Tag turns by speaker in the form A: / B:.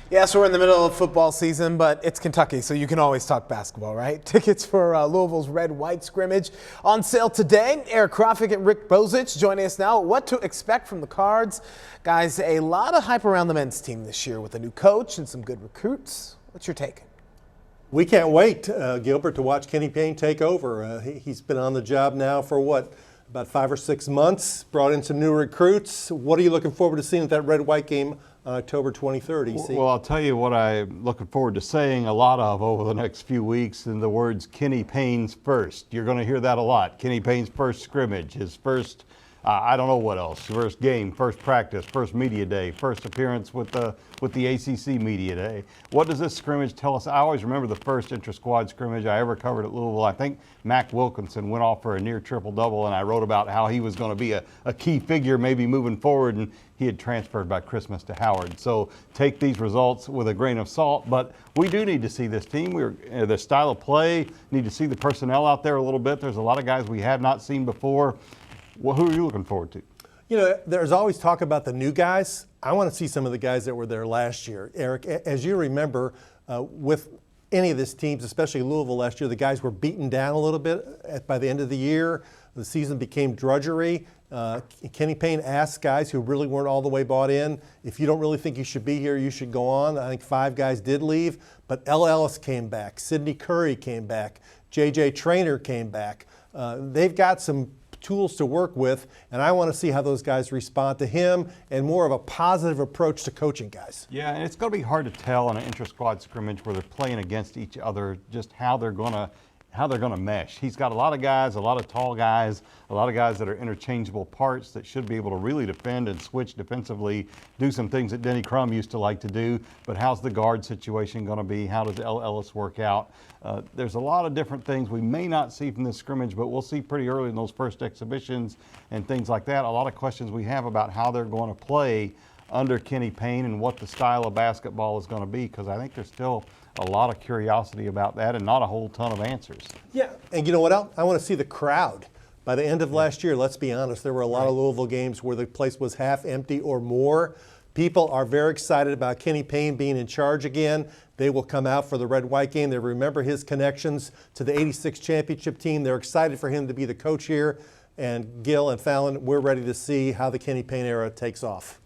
A: Yeah, so we're in the middle of football season, but it's Kentucky, so you can always talk basketball, right? Tickets for Louisville's Red and White Scrimmage on sale today. Eric Crawford and Rick Bozich joining us now. What to expect from the Cards? Guys, a lot of hype around the men's team this year with a new coach and some good recruits. What's your take?
B: We can't wait, Gilbert, to watch Kenny Payne take over. He's been on the job now for what, about 5 or 6 months, brought in some new recruits. What are you looking forward to seeing at that Red-White game on October 23rd, EC?
C: Well, I'll tell you what I'm looking forward to saying a lot of over the next few weeks, in the words Kenny Payne's first. You're going to hear that a lot. Kenny Payne's first scrimmage, his first, I don't know what else, first game, first practice, first media day, first appearance with the ACC media day. What does this scrimmage tell us? I always remember the first intra-squad scrimmage I ever covered at Louisville. I think Mac Wilkinson went off for a near triple-double, and I wrote about how he was going to be a key figure maybe moving forward, and he had transferred by Christmas to Howard. So take these results with a grain of salt, but we do need to see this team. The style of play, need to see the personnel out there a little bit. There's a lot of guys we have not seen before. Well, who are you looking forward to?
B: You know, there's always talk about the new guys. I want to see some of the guys that were there last year. Eric, as you remember, with any of these teams, especially Louisville last year, the guys were beaten down a little bit by the end of the year. The season became drudgery. Kenny Payne asked guys who really weren't all the way bought in, if you don't really think you should be here, you should go on. I think 5 guys did leave, but L. Ellis came back, Sidney Curry came back, J.J. Traynor came back. They've got some tools to work with, and I want to see how those guys respond to him and more of a positive approach to coaching guys.
C: Yeah, and it's going to be hard to tell in an intra-squad scrimmage where they're playing against each other just how they're going to mesh. He's got a lot of guys, a lot of tall guys, a lot of guys that are interchangeable parts that should be able to really defend and switch defensively, do some things that Denny Crum used to like to do. But how's the guard situation going to be? How does L. Ellis work out? There's a lot of different things we may not see from this scrimmage, but we'll see pretty early in those first exhibitions and things like that. A lot of questions we have about how they're going to play under Kenny Payne and what the style of basketball is going to be, because I think there's still a lot of curiosity about that and not a whole ton of answers.
B: Yeah, and you know what else? I want to see the crowd. By the end of last year, let's be honest, there were a lot of Louisville games where the place was half empty or more. People are very excited about Kenny Payne being in charge again. They will come out for the Red-White game. They remember his connections to the '86 championship team. They're excited for him to be the coach here. And Gil and Fallon, we're ready to see how the Kenny Payne era takes off.